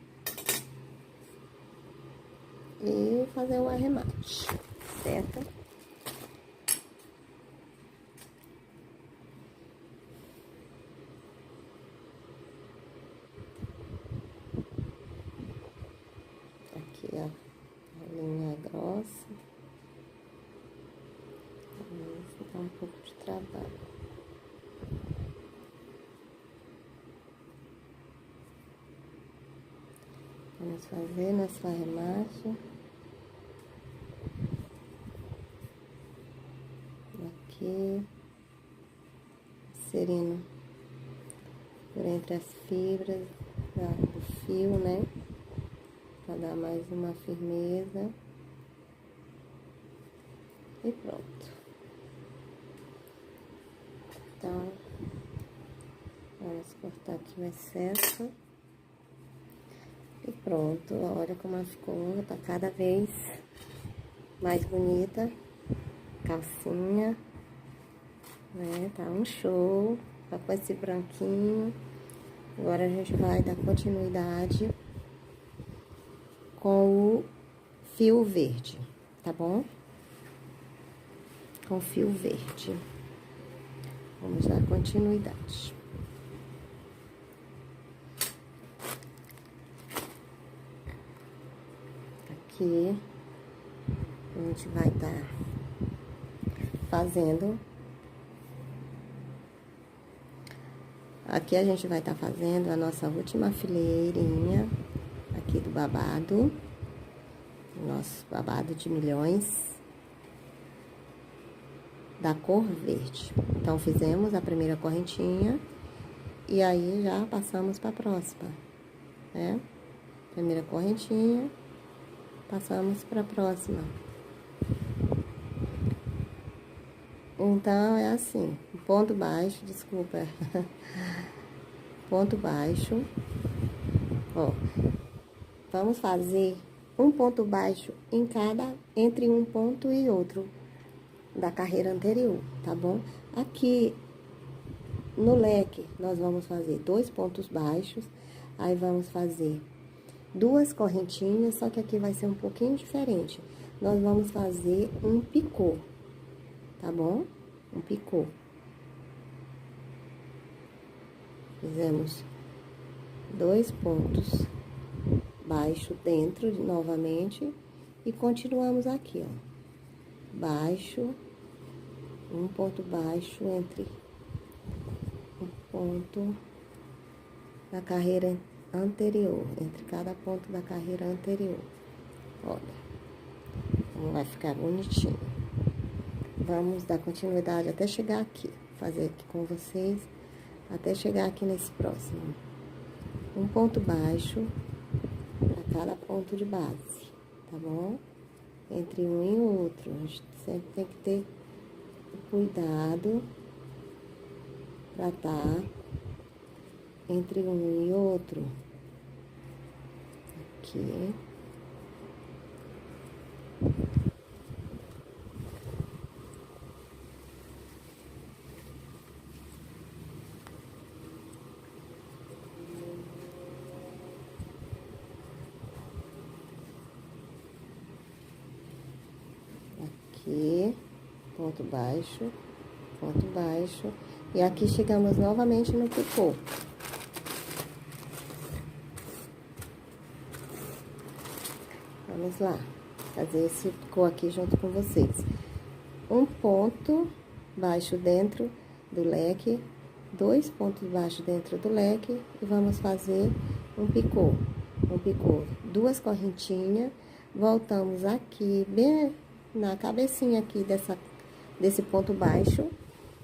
e fazer o arremate, certo? Aqui, ó, a linha grossa. Isso dá um pouco de trabalho. Vamos fazer nosso arremate. Aqui, inserindo por entre as fibras do fio, né? Pra dar mais uma firmeza. E pronto. Então, vamos cortar aqui o excesso. E pronto, olha como ela ficou, tá cada vez mais bonita. Calcinha, né? Tá um show, tá com esse branquinho. Agora a gente vai dar continuidade com o fio verde, tá bom? Com o fio verde. Vamos dar continuidade. Aqui, a gente vai estar fazendo. Aqui a gente vai estar fazendo a nossa última fileirinha aqui do babado. Nosso babado de milhões da cor verde. Então, fizemos a primeira correntinha e aí já passamos para a próxima, né? Primeira correntinha, passamos para a próxima. Então, é assim, ponto baixo, desculpa, ponto baixo, ó, vamos fazer um ponto baixo em cada, entre um ponto e outro da carreira anterior, tá bom? Aqui, no leque, nós vamos fazer 2 pontos baixos, aí vamos fazer 2 correntinhas, só que aqui vai ser um pouquinho diferente. Nós vamos fazer um picô, tá bom? Um picô. Fizemos 2 pontos baixos dentro novamente e continuamos aqui, ó. Baixo, um ponto baixo entre um ponto da carreira anterior, entre cada ponto da carreira anterior. Olha, como vai ficar bonitinho. Vamos dar continuidade até chegar aqui, fazer aqui com vocês, até chegar aqui nesse próximo. Um ponto baixo para cada ponto de base, tá bom? Entre um e outro, a gente sempre tem que ter cuidado para estar entre um e outro. Aqui. Aqui, ponto baixo, e aqui chegamos novamente no picô. Vamos lá, fazer esse picô aqui junto com vocês. Um ponto baixo dentro do leque, 2 pontos baixos dentro do leque e vamos fazer um picô. 2 correntinhas, voltamos aqui, bem na cabecinha aqui desse ponto baixo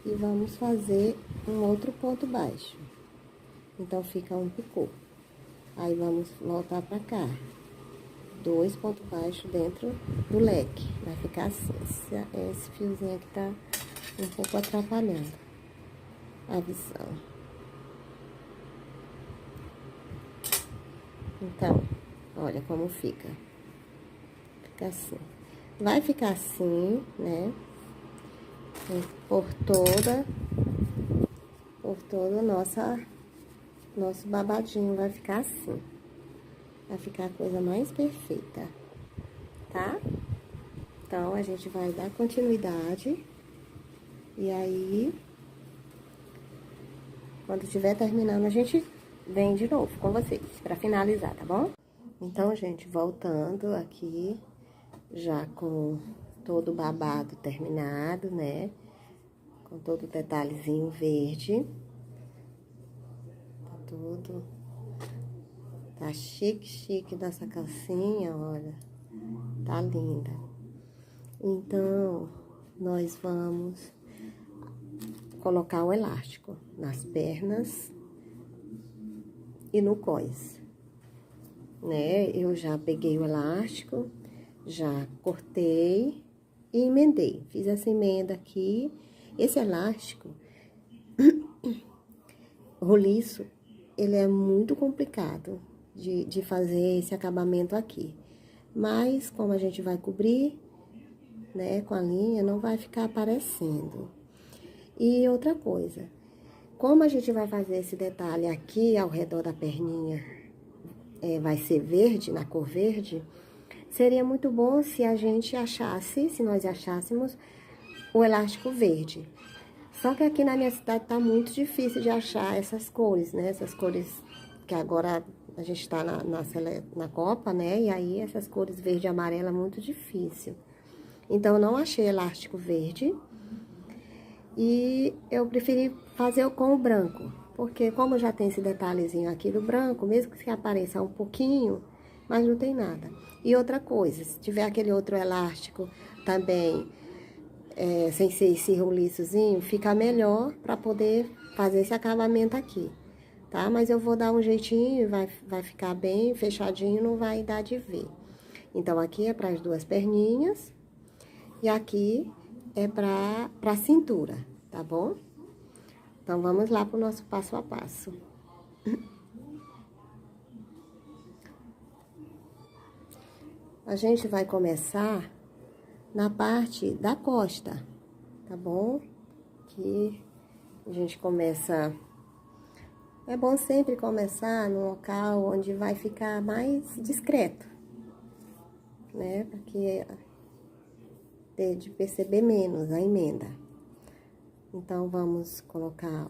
e vamos fazer um outro ponto baixo. Então, fica um picô. Aí, vamos voltar pra cá. 2 pontos baixos dentro do leque. Vai ficar assim. Esse fiozinho aqui tá um pouco atrapalhando a visão. Então, olha como fica. Fica assim. Vai ficar assim, né? Por todo nosso babadinho vai ficar assim. Vai ficar a coisa mais perfeita, tá? Então, a gente vai dar continuidade. E aí, quando estiver terminando, a gente vem de novo com vocês, pra finalizar, tá bom? Então, gente, voltando aqui, já com todo o babado terminado, né? Com todo o detalhezinho verde. Tá tudo... Tá chique nossa calcinha, olha. Tá linda. Então, nós vamos colocar o elástico nas pernas e no cós, né? Eu já peguei o elástico, já cortei e emendei. Fiz essa emenda aqui. Esse elástico roliço, ele é muito complicado de fazer esse acabamento aqui. Mas, como a gente vai cobrir, né, com a linha, não vai ficar aparecendo. E outra coisa, como a gente vai fazer esse detalhe aqui ao redor da perninha, vai ser verde, na cor verde, seria muito bom se a gente achasse, se nós achássemos o elástico verde. Só que aqui na minha cidade tá muito difícil de achar essas cores, né? Essas cores que agora a gente tá na Copa, né? E aí essas cores verde e amarela é muito difícil. Então, eu não achei elástico verde. E eu preferi fazer com o branco. Porque como já tem esse detalhezinho aqui do branco, mesmo que apareça um pouquinho, mas não tem nada. E outra coisa, se tiver aquele outro elástico também... sem ser esse roliçozinho, fica melhor para poder fazer esse acabamento aqui, tá? Mas eu vou dar um jeitinho, vai ficar bem fechadinho, não vai dar de ver. Então, aqui é para as 2 perninhas, e aqui é pra cintura, tá bom? Então, vamos lá pro nosso passo a passo. A gente vai começar na parte da costa, tá bom? Que a gente começa... É bom sempre começar no local onde vai ficar mais discreto, né? Porque ter de perceber menos a emenda. Então, vamos colocar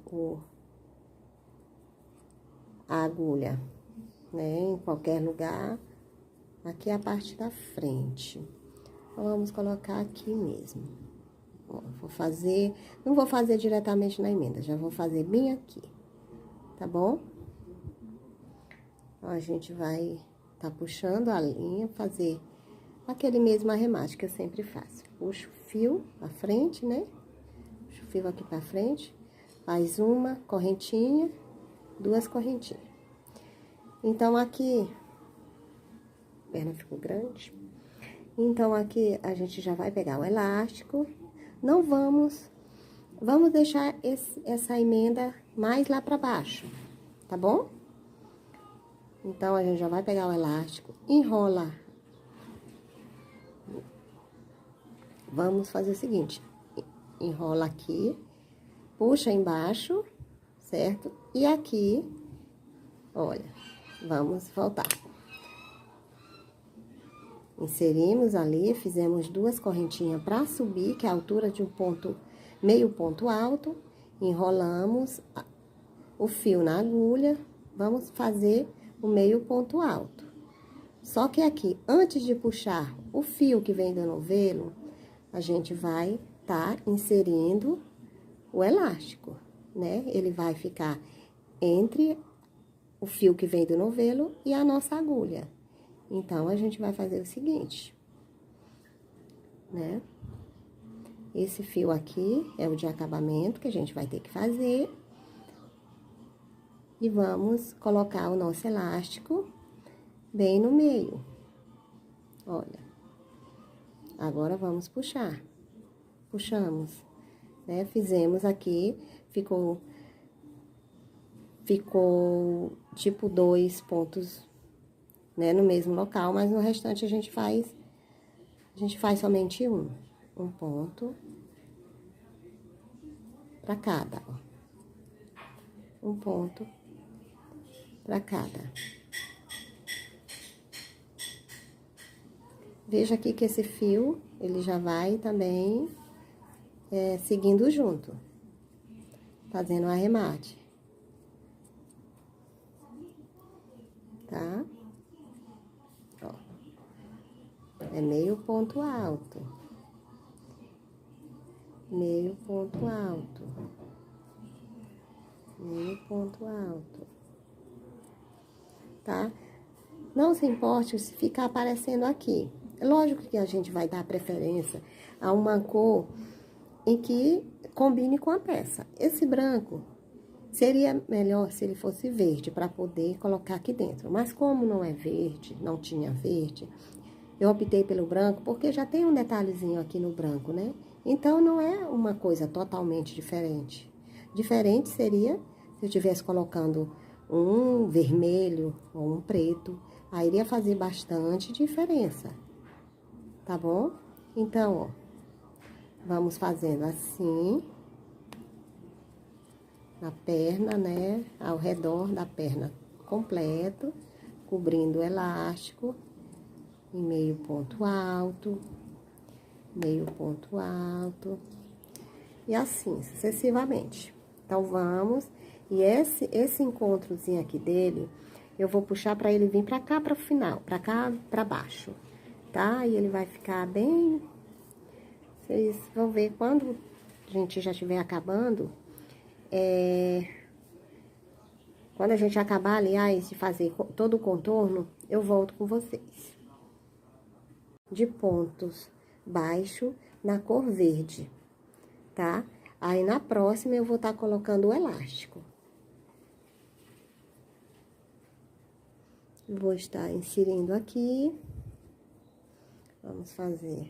a agulha, né? Em qualquer lugar. Aqui é a parte da frente. Então, vamos colocar aqui mesmo. Ó, não vou fazer diretamente na emenda, já vou fazer bem aqui, tá bom? Então, a gente vai tá puxando a linha, fazer aquele mesmo arremate que eu sempre faço. Puxo o fio pra frente, né? Puxo o fio aqui pra frente, faz uma correntinha, duas correntinhas. Então, aqui... A perna ficou grande. Então, aqui a gente já vai pegar o elástico. Não vamos deixar essa emenda mais lá pra baixo, tá bom? Então, a gente já vai pegar o elástico, enrola. Vamos fazer o seguinte, enrola aqui, puxa embaixo, certo? E aqui, olha, vamos voltar. Inserimos ali, fizemos duas correntinhas para subir, que é a altura de um ponto, meio ponto alto. Enrolamos o fio na agulha, vamos fazer o meio ponto alto. Só que aqui, antes de puxar o fio que vem do novelo, a gente vai tá inserindo o elástico, né? Ele vai ficar entre o fio que vem do novelo e a nossa agulha. Então, a gente vai fazer o seguinte, né? Esse fio aqui é o de acabamento que a gente vai ter que fazer. E vamos colocar o nosso elástico bem no meio. Olha. Agora, vamos puxar. Puxamos, né? Fizemos aqui, ficou tipo 2 pontos, né, no mesmo local, mas no restante a gente faz somente um ponto para cada, ó. Um ponto para cada. Veja aqui que esse fio, ele já vai também seguindo junto, fazendo o arremate, tá? Ó. É meio ponto alto. Meio ponto alto. Meio ponto alto. Tá? Não se importe se ficar aparecendo aqui. Lógico que a gente vai dar preferência a uma cor em que combine com a peça. Esse branco seria melhor se ele fosse verde, para poder colocar aqui dentro. Mas como não é verde, não tinha verde, eu optei pelo branco, porque já tem um detalhezinho aqui no branco, né? Então, não é uma coisa totalmente diferente. Diferente seria se eu estivesse colocando um vermelho ou um preto. Aí iria fazer bastante diferença, tá bom? Então, ó, vamos fazendo assim, na perna, né? Ao redor da perna completo, cobrindo o elástico, em meio ponto alto, meio ponto alto, e assim, sucessivamente. Então, vamos, e esse encontrozinho aqui dele, eu vou puxar pra ele vir pra cá, pra final, pra cá, pra baixo, tá? E ele vai ficar bem... Vocês vão ver quando a gente já estiver acabando, quando a gente acabar, aliás, de fazer todo o contorno, eu volto com vocês. De pontos baixo na cor verde, tá? Aí, na próxima, eu vou estar colocando o elástico. Vou estar inserindo aqui. Vamos fazer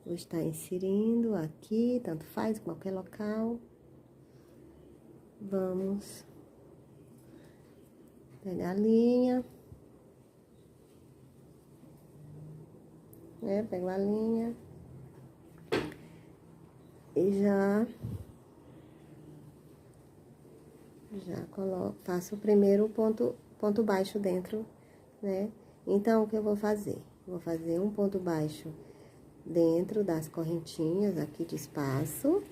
Vou estar inserindo aqui, tanto faz, qualquer local. Vamos pegar a linha. Pego a linha. E já coloco, faço o primeiro ponto baixo dentro, né? Então, o que eu vou fazer? Vou fazer um ponto baixo dentro das correntinhas aqui de espaço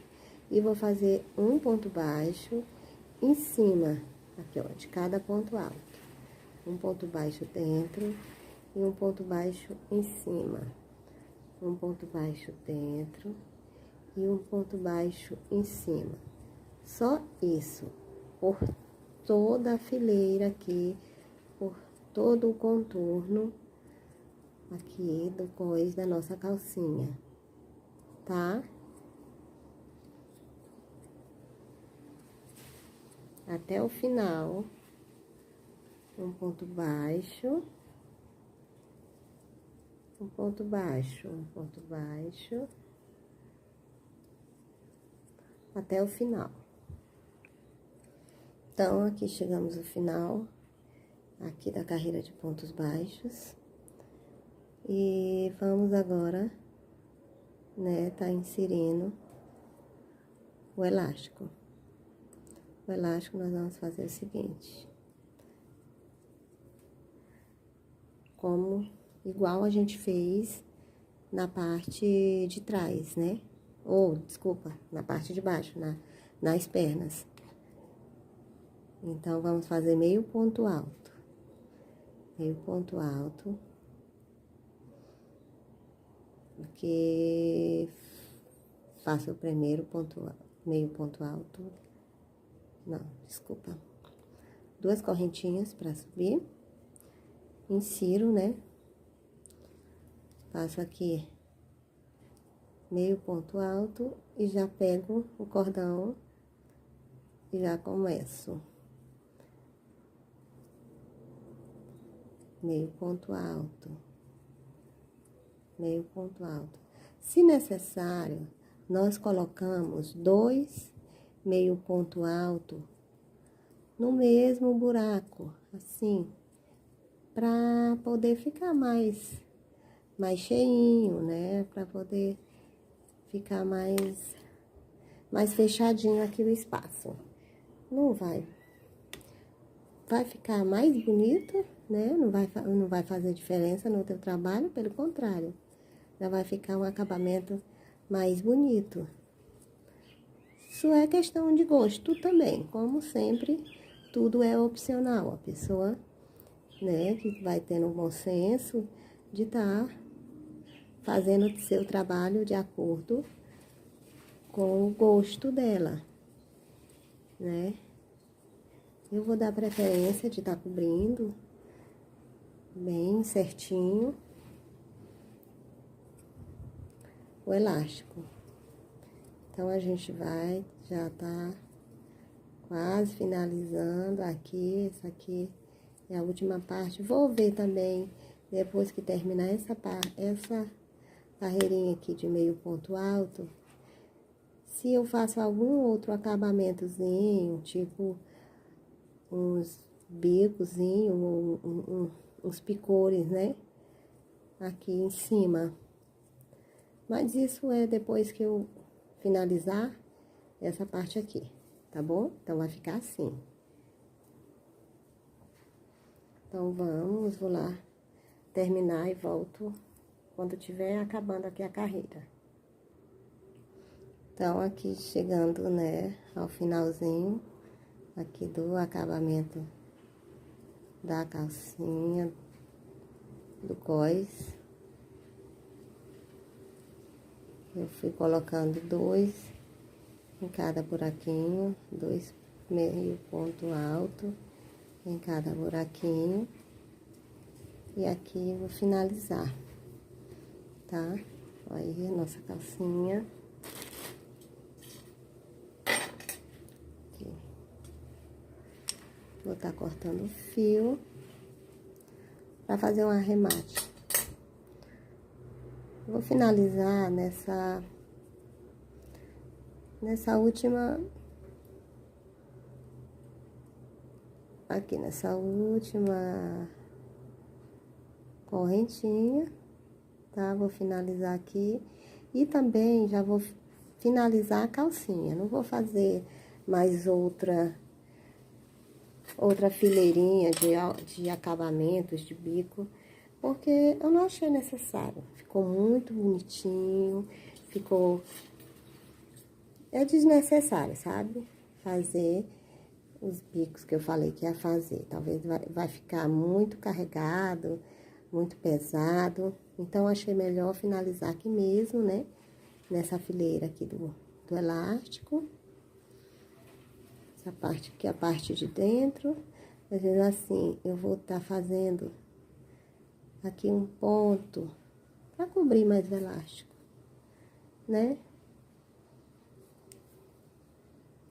e vou fazer um ponto baixo em cima, aqui, ó, de cada ponto alto. Um ponto baixo dentro e um ponto baixo em cima. Um ponto baixo dentro e um ponto baixo em cima. Só isso, por toda a fileira aqui, por todo o contorno aqui do cós da nossa calcinha, tá? Até o final, um ponto baixo, um ponto baixo, um ponto baixo, até o final. Então, aqui chegamos ao final, aqui da carreira de pontos baixos. E vamos agora, né, tá inserindo o elástico. O elástico nós vamos fazer o seguinte. Igual a gente fez na parte de trás, né? Ou, desculpa, na parte de baixo, nas pernas. Então, vamos fazer meio ponto alto. Meio ponto alto. Porque faço o primeiro ponto, meio ponto alto. Não, desculpa. 2 correntinhas pra subir. Insiro, né? Faço aqui meio ponto alto e já pego o cordão e já começo. Meio ponto alto. Meio ponto alto. Se necessário, nós colocamos 2 meio ponto alto no mesmo buraco, assim, para poder ficar mais cheinho, né? Para poder ficar mais fechadinho aqui o espaço. Não vai ficar mais bonito, né? Não vai fazer diferença no teu trabalho, pelo contrário. Já vai ficar um acabamento mais bonito. Isso é questão de gosto também. Como sempre, tudo é opcional. A pessoa, né, que vai tendo um bom senso de estar fazendo o seu trabalho de acordo com o gosto dela, né? Eu vou dar preferência de estar cobrindo bem certinho o elástico. Então, a gente já tá quase finalizando aqui. Essa aqui é a última parte. Vou ver também, depois que terminar essa carreirinha aqui de meio ponto alto, se eu faço algum outro acabamentozinho, tipo uns bicozinhos, uns picores, né? Aqui em cima. Mas isso é depois que eu finalizar essa parte aqui, tá bom? Então, vai ficar assim. Então, vou lá terminar e volto quando tiver acabando aqui a carreira. Então, aqui chegando, né, ao finalzinho aqui do acabamento da calcinha, do cós. Eu fui colocando 2 em cada buraquinho, 2 meio ponto alto em cada buraquinho. E aqui eu vou finalizar, tá? Aí, a nossa calcinha. Aqui. Vou estar cortando o fio pra fazer um arremate. Vou finalizar nessa última, aqui nessa última correntinha, tá? Vou finalizar aqui e também já vou finalizar a calcinha. Não vou fazer mais outra fileirinha de acabamentos de bico, porque eu não achei necessário. Ficou muito bonitinho, ficou... É desnecessário, sabe? Fazer os bicos que eu falei que ia fazer. Talvez vai ficar muito carregado, muito pesado. Então, achei melhor finalizar aqui mesmo, né? Nessa fileira aqui do elástico. Essa parte aqui é a parte de dentro. Às vezes assim, eu vou estar fazendo aqui um ponto para cobrir mais o elástico, né?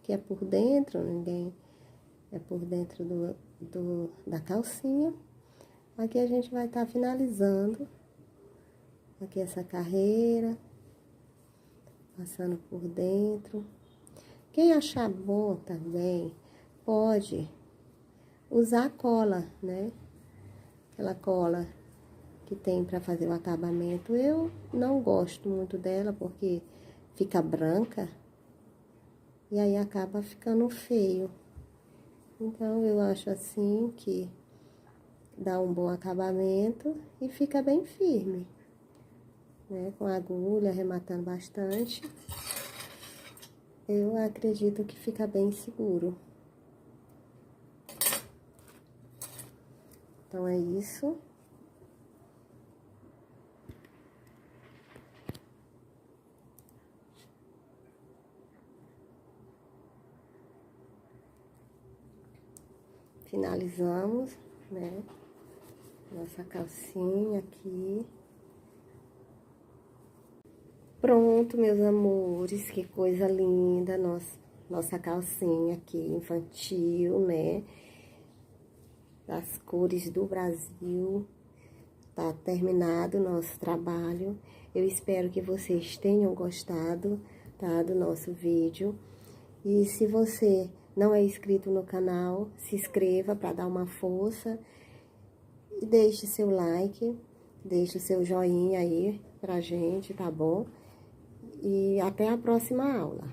Que é por dentro, é por dentro da calcinha. Aqui a gente vai estar finalizando aqui essa carreira, passando por dentro. Quem achar bom também pode usar cola, né? Aquela cola que tem para fazer o acabamento. Eu não gosto muito dela porque fica branca e aí acaba ficando feio. Então, eu acho assim que dá um bom acabamento e fica bem firme, né? Com a agulha arrematando bastante, eu acredito que fica bem seguro. Então, é isso. Finalizamos, né? Nossa calcinha aqui. Pronto, meus amores, que coisa linda, nossa calcinha aqui, infantil, né? Das cores do Brasil. Tá terminado o nosso trabalho. Eu espero que vocês tenham gostado, tá? Do nosso vídeo. E se você não é inscrito no canal, se inscreva para dar uma força. E deixe seu like, deixe o seu joinha aí pra gente, tá bom? E até a próxima aula.